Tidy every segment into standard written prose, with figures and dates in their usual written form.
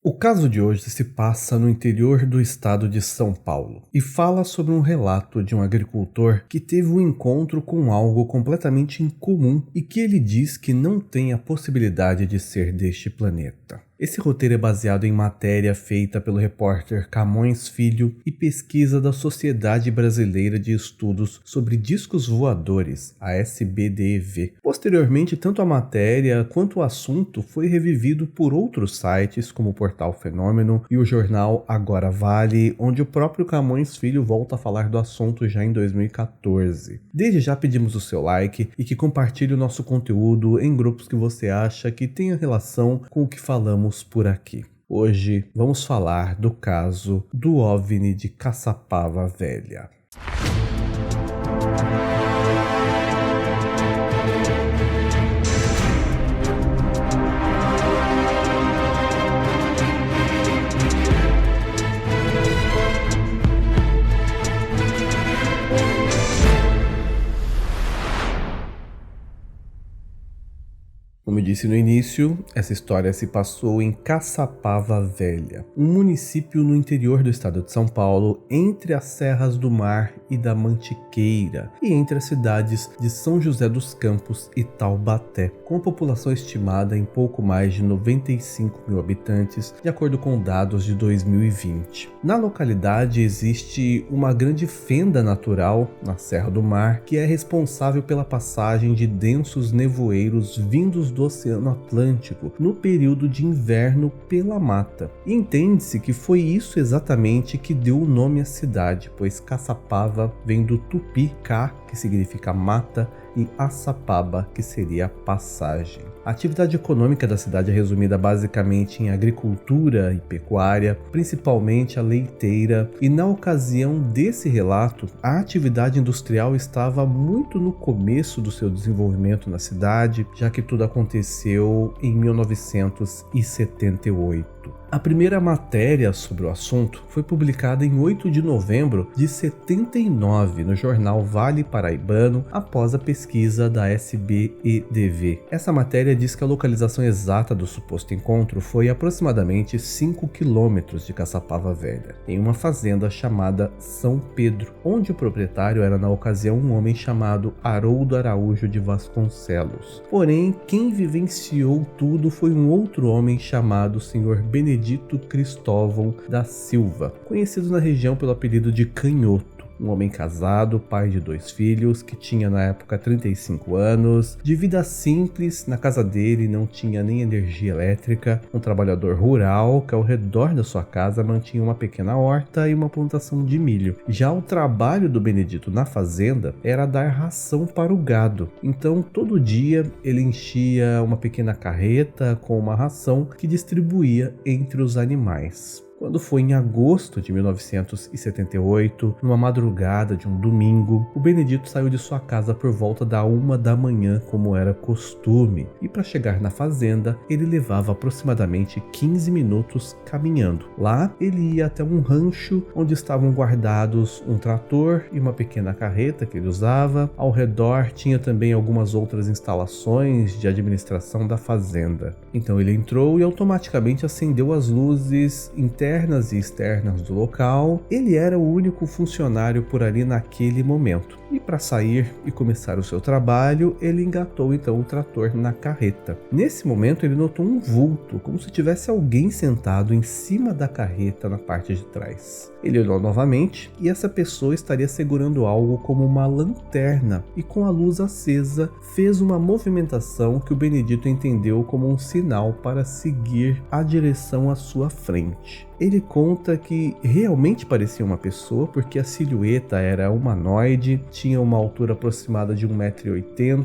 O caso de hoje se passa no interior do estado de São Paulo e fala sobre um relato de um agricultor que teve um encontro com algo completamente incomum e que ele diz que não tem a possibilidade de ser deste planeta. Esse roteiro é baseado em matéria feita pelo repórter Camões Filho e pesquisa da Sociedade Brasileira de Estudos sobre Discos Voadores, a SBDEV. Posteriormente, tanto a matéria quanto o assunto foi revivido por outros sites, como o Portal Fenômeno e o jornal Agora Vale, onde o próprio Camões Filho volta a falar do assunto já em 2014. Desde já pedimos o seu like e que compartilhe o nosso conteúdo em grupos que você acha que tenha relação com o que falamos por aqui. Hoje vamos falar do caso do OVNI de Caçapava Velha. Como eu disse no início, essa história se passou em Caçapava Velha, um município no interior do estado de São Paulo, entre as Serras do Mar e da Mantiqueira, e entre as cidades de São José dos Campos e Taubaté, com população estimada em pouco mais de 95 mil habitantes, de acordo com dados de 2020. Na localidade existe uma grande fenda natural na Serra do Mar, que é responsável pela passagem de densos nevoeiros vindos do Oceano Atlântico no período de inverno pela mata. E entende-se que foi isso exatamente que deu o nome à cidade, pois Caçapava vem do tupi Ca, que significa mata, e Açapaba, que seria passagem. A atividade econômica da cidade é resumida basicamente em agricultura e pecuária, principalmente a leiteira, e na ocasião desse relato, a atividade industrial estava muito no começo do seu desenvolvimento na cidade, já que tudo aconteceu em 1978. A primeira matéria sobre o assunto foi publicada em 8 de novembro de 79 no jornal Vale Paraibano, após a pesquisa da SBEDV. Essa matéria diz que a localização exata do suposto encontro foi aproximadamente 5 quilômetros de Caçapava Velha, em uma fazenda chamada São Pedro, onde o proprietário era na ocasião um homem chamado Haroldo Araújo de Vasconcelos. Porém, quem vivenciou tudo foi um outro homem chamado Sr. Benedito Cristóvão da Silva, conhecido na região pelo apelido de Canhoto. Um homem casado, pai de 2 filhos, que tinha na época 35 anos, de vida simples, na casa dele não tinha nem energia elétrica, um trabalhador rural que ao redor da sua casa mantinha uma pequena horta e uma plantação de milho. Já o trabalho do Benedito na fazenda era dar ração para o gado, então todo dia ele enchia uma pequena carreta com uma ração que distribuía entre os animais. Quando foi em agosto de 1978, numa madrugada de um domingo, o Benedito saiu de sua casa por volta da 1 da manhã, como era costume, e para chegar na fazenda, ele levava aproximadamente 15 minutos caminhando. Lá, ele ia até um rancho onde estavam guardados um trator e uma pequena carreta que ele usava. Ao redor tinha também algumas outras instalações de administração da fazenda. Então ele entrou e automaticamente acendeu as luzes internas e externas do local. Ele era o único funcionário por ali naquele momento. E para sair e começar o seu trabalho, ele engatou então o trator na carreta. Nesse momento ele notou um vulto, como se tivesse alguém sentado em cima da carreta na parte de trás. Ele olhou novamente e essa pessoa estaria segurando algo como uma lanterna e com a luz acesa fez uma movimentação que o Benedito entendeu como um sinal para seguir a direção à sua frente. Ele conta que realmente parecia uma pessoa porque a silhueta era humanoide, tinha uma altura aproximada de 1,80 m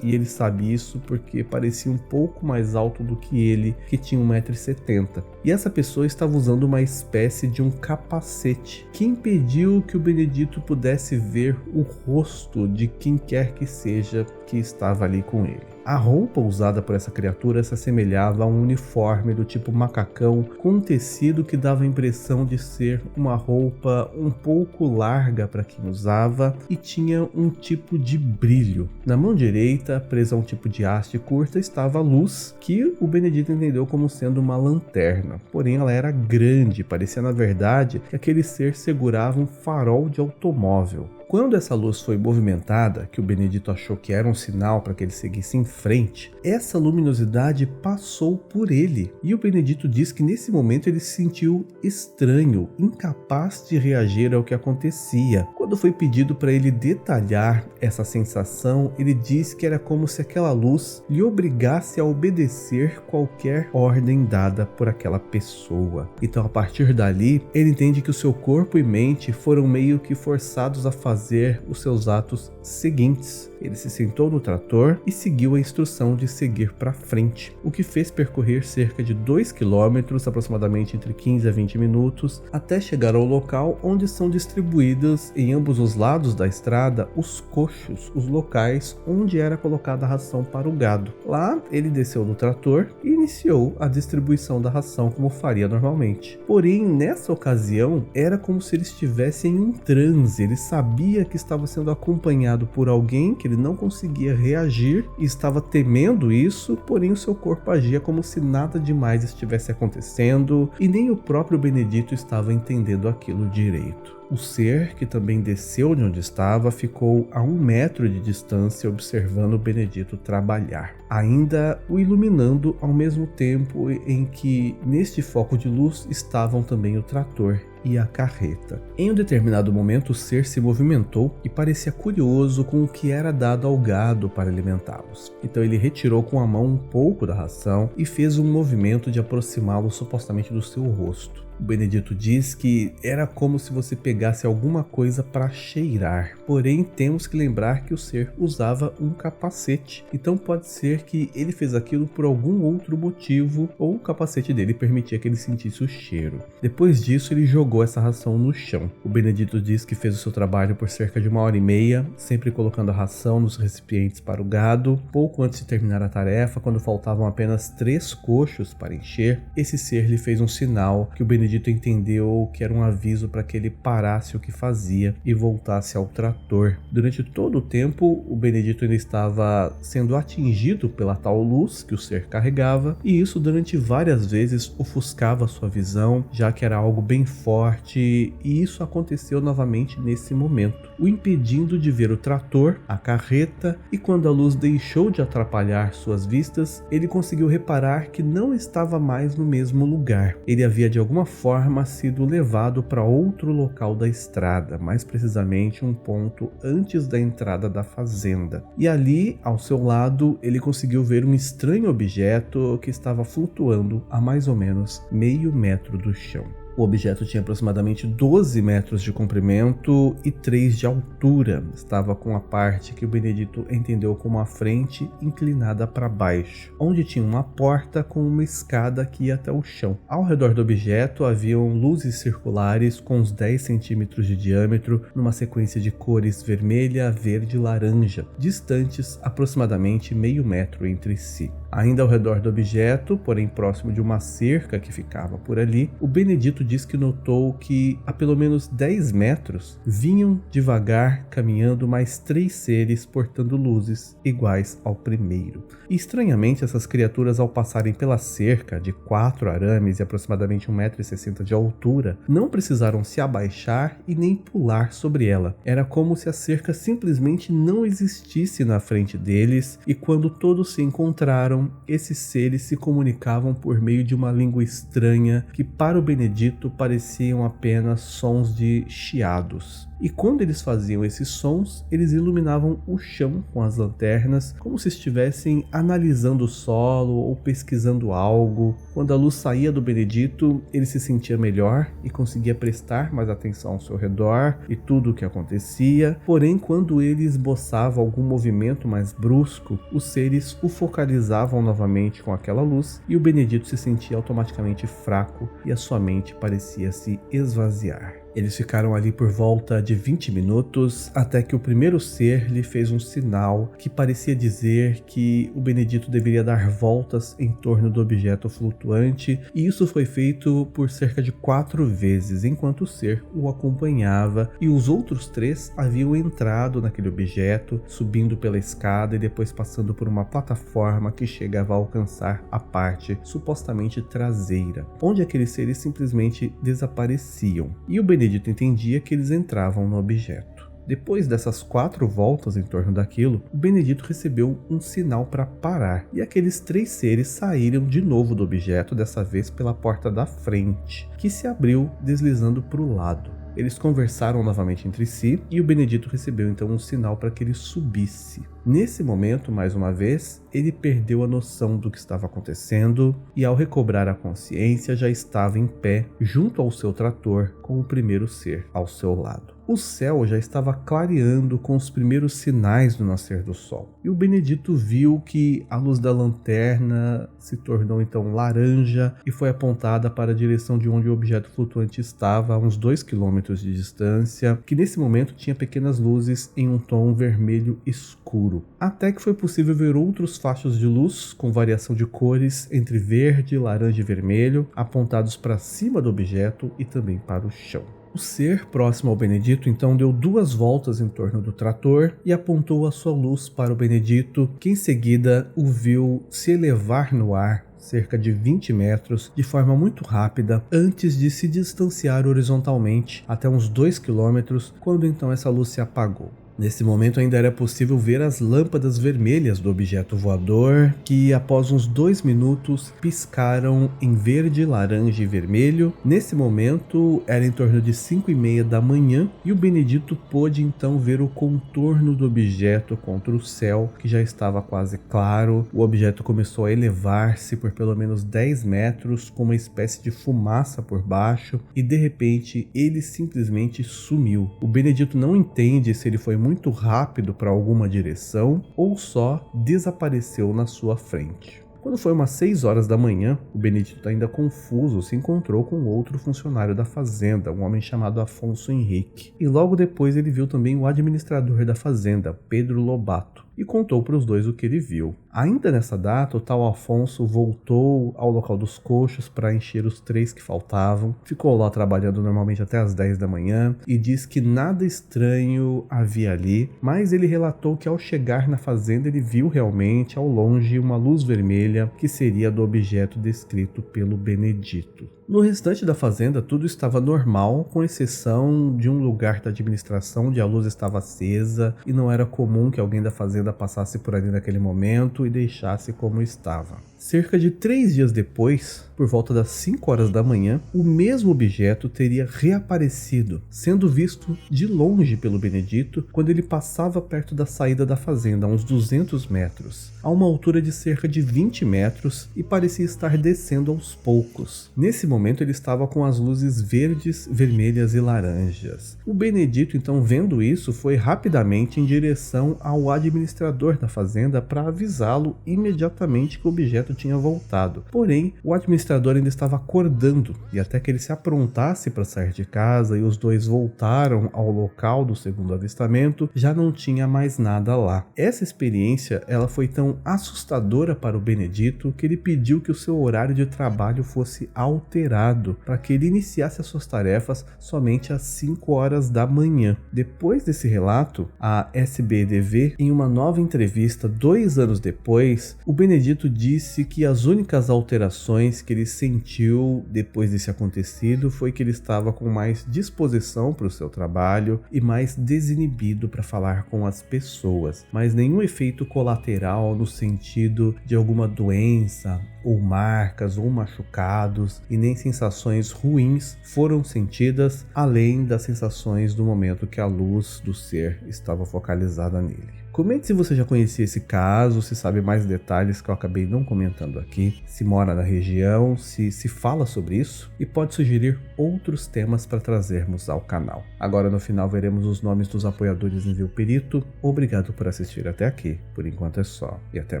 e ele sabe isso porque parecia um pouco mais alto do que ele, que tinha 1,70 m. E essa pessoa estava usando uma espécie de um capacete que impediu que o Benedito pudesse ver o rosto de quem quer que seja que estava ali com ele. A roupa usada por essa criatura se assemelhava a um uniforme do tipo macacão, com um tecido que dava a impressão de ser uma roupa um pouco larga para quem usava e tinha um tipo de brilho. Na mão direita, presa a um tipo de haste curta, estava a luz, que o Benedito entendeu como sendo uma lanterna. Porém, ela era grande, parecia na verdade que aquele ser segurava um farol de automóvel. Quando essa luz foi movimentada, que o Benedito achou que era um sinal para que ele seguisse em frente, essa luminosidade passou por ele. E o Benedito diz que nesse momento ele se sentiu estranho, incapaz de reagir ao que acontecia. Quando foi pedido para ele detalhar essa sensação, ele diz que era como se aquela luz lhe obrigasse a obedecer qualquer ordem dada por aquela pessoa. Então, a partir dali, ele entende que o seu corpo e mente foram meio que forçados a fazer os seus atos seguintes. Ele se sentou no trator e seguiu a instrução de seguir para frente, o que fez percorrer cerca de 2 km, aproximadamente entre 15 a 20 minutos, até chegar ao local onde são distribuídos em ambos os lados da estrada os coxos, os locais onde era colocada a ração para o gado. Lá, ele desceu do trator e iniciou a distribuição da ração como faria normalmente. Porém, nessa ocasião, era como se ele estivesse em um transe. Ele sabia que estava sendo acompanhado por alguém, que ele não conseguia reagir e estava temendo isso, porém o seu corpo agia como se nada demais estivesse acontecendo e nem o próprio Benedito estava entendendo aquilo direito. O ser, que também desceu de onde estava, ficou a 1 metro de distância observando o Benedito trabalhar, ainda o iluminando ao mesmo tempo em que neste foco de luz estavam também o trator e a carreta. Em um determinado momento, o ser se movimentou e parecia curioso com o que era dado ao gado para alimentá-los. Então ele retirou com a mão um pouco da ração e fez um movimento de aproximá-lo supostamente do seu rosto. O Benedito diz que era como se você pegasse alguma coisa para cheirar, porém temos que lembrar que o ser usava um capacete, então pode ser que ele fez aquilo por algum outro motivo ou o capacete dele permitia que ele sentisse o cheiro. Depois disso ele jogou essa ração no chão. O Benedito diz que fez o seu trabalho por cerca de 1h30, sempre colocando a ração nos recipientes para o gado. Pouco antes de terminar a tarefa, quando faltavam apenas 3 coxos para encher, esse ser lhe fez um sinal que o Benedito entendeu que era um aviso para que ele parasse o que fazia e voltasse ao trator. Durante todo o tempo, o Benedito ainda estava sendo atingido pela tal luz que o ser carregava, e isso durante várias vezes ofuscava sua visão, já que era algo bem forte, e isso aconteceu novamente nesse momento, o impedindo de ver o trator, a carreta, e quando a luz deixou de atrapalhar suas vistas, ele conseguiu reparar que não estava mais no mesmo lugar. Ele havia de alguma forma sido levado para outro local da estrada, mais precisamente um ponto antes da entrada da fazenda. E ali, ao seu lado, ele conseguiu ver um estranho objeto que estava flutuando a mais ou menos meio metro do chão. O objeto tinha aproximadamente 12 metros de comprimento e 3 de altura. Estava com a parte que o Benedito entendeu como a frente inclinada para baixo, onde tinha uma porta com uma escada que ia até o chão. Ao redor do objeto haviam luzes circulares com uns 10 centímetros de diâmetro, numa sequência de cores vermelha, verde e laranja, distantes aproximadamente meio metro entre si. Ainda ao redor do objeto, porém próximo de uma cerca que ficava por ali, o Benedito diz que notou que a pelo menos 10 metros vinham devagar caminhando mais 3 seres portando luzes iguais ao primeiro. E estranhamente essas criaturas, ao passarem pela cerca de 4 arames e aproximadamente 1,60 m de altura, não precisaram se abaixar e nem pular sobre ela. Era como se a cerca simplesmente não existisse na frente deles, e quando todos se encontraram, esses seres se comunicavam por meio de uma língua estranha que para o Benedito pareciam apenas sons de chiados. E quando eles faziam esses sons, eles iluminavam o chão com as lanternas, como se estivessem analisando o solo ou pesquisando algo. Quando a luz saía do Benedito, ele se sentia melhor e conseguia prestar mais atenção ao seu redor e tudo o que acontecia. Porém, quando ele esboçava algum movimento mais brusco, os seres o focalizavam novamente com aquela luz e o Benedito se sentia automaticamente fraco e a sua mente parecia se esvaziar. Eles ficaram ali por volta de 20 minutos, até que o primeiro ser lhe fez um sinal que parecia dizer que o Benedito deveria dar voltas em torno do objeto flutuante, e isso foi feito por cerca de 4 vezes, enquanto o ser o acompanhava, e os outros 3 haviam entrado naquele objeto, subindo pela escada e depois passando por uma plataforma que chegava a alcançar a parte supostamente traseira, onde aqueles seres simplesmente desapareciam, e o Benedito entendia que eles entravam no objeto. Depois dessas 4 voltas em torno daquilo, o Benedito recebeu um sinal para parar, e aqueles 3 seres saíram de novo do objeto, dessa vez pela porta da frente, que se abriu deslizando para o lado. Eles conversaram novamente entre si e o Benedito recebeu então um sinal para que ele subisse. Nesse momento, mais uma vez, ele perdeu a noção do que estava acontecendo e, ao recobrar a consciência, já estava em pé junto ao seu trator com o primeiro ser ao seu lado. O céu já estava clareando com os primeiros sinais do nascer do sol, e o Benedito viu que a luz da lanterna se tornou então laranja e foi apontada para a direção de onde o objeto flutuante estava, a uns 2 quilômetros de distância, que nesse momento tinha pequenas luzes em um tom vermelho escuro, até que foi possível ver outros fachos de luz com variação de cores entre verde, laranja e vermelho, apontados para cima do objeto e também para o chão. O ser próximo ao Benedito então deu 2 voltas em torno do trator e apontou a sua luz para o Benedito, que em seguida o viu se elevar no ar cerca de 20 metros de forma muito rápida, antes de se distanciar horizontalmente até uns 2 quilômetros, quando então essa luz se apagou. Nesse momento ainda era possível ver as lâmpadas vermelhas do objeto voador, que após uns 2 minutos piscaram em verde, laranja e vermelho. Nesse momento era em torno de 5:30 da manhã e o Benedito pôde então ver o contorno do objeto contra o céu, que já estava quase claro. O objeto começou a elevar-se por pelo menos 10 metros com uma espécie de fumaça por baixo e de repente ele simplesmente sumiu. O Benedito não entende se ele foi muito rápido para alguma direção ou só desapareceu na sua frente. Quando foi umas 6 horas da manhã, o Benedito, ainda confuso, se encontrou com outro funcionário da fazenda, um homem chamado Afonso Henrique. E logo depois ele viu também o administrador da fazenda, Pedro Lobato, e contou para os dois o que ele viu. Ainda nessa data, o tal Afonso voltou ao local dos coxos para encher os 3 que faltavam, ficou lá trabalhando normalmente até as 10 da manhã e diz que nada estranho havia ali, mas ele relatou que ao chegar na fazenda ele viu realmente ao longe uma luz vermelha que seria do objeto descrito pelo Benedito. No restante da fazenda tudo estava normal, com exceção de um lugar da administração onde a luz estava acesa e não era comum que alguém da fazenda passasse por ali naquele momento e deixasse como estava. Cerca de 3 dias depois, por volta das 5 horas da manhã, o mesmo objeto teria reaparecido, sendo visto de longe pelo Benedito quando ele passava perto da saída da fazenda, a uns 200 metros, a uma altura de cerca de 20 metros e parecia estar descendo aos poucos. Nesse momento ele estava com as luzes verdes, vermelhas e laranjas. O Benedito, então, vendo isso, foi rapidamente em direção ao administrador da fazenda para avisá-lo imediatamente que o objeto tinha voltado. Porém, o administrador ainda estava acordando e até que ele se aprontasse para sair de casa e os dois voltaram ao local do segundo avistamento, já não tinha mais nada lá. Essa experiência ela foi tão assustadora para o Benedito que ele pediu que o seu horário de trabalho fosse alterado para que ele iniciasse as suas tarefas somente às 5 horas da manhã. Depois desse relato, a SBEDV, em uma nova entrevista 2 anos depois, o Benedito disse que as únicas alterações que ele sentiu depois desse acontecido foi que ele estava com mais disposição para o seu trabalho e mais desinibido para falar com as pessoas, mas nenhum efeito colateral no sentido de alguma doença ou marcas ou machucados e nem sensações ruins foram sentidas, além das sensações do momento que a luz do ser estava focalizada nele. Comente se você já conhecia esse caso, se sabe mais detalhes que eu acabei não comentando aqui, se mora na região, se fala sobre isso e pode sugerir outros temas para trazermos ao canal. Agora no final veremos os nomes dos apoiadores em Envio Perito. Obrigado por assistir até aqui, por enquanto é só e até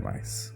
mais.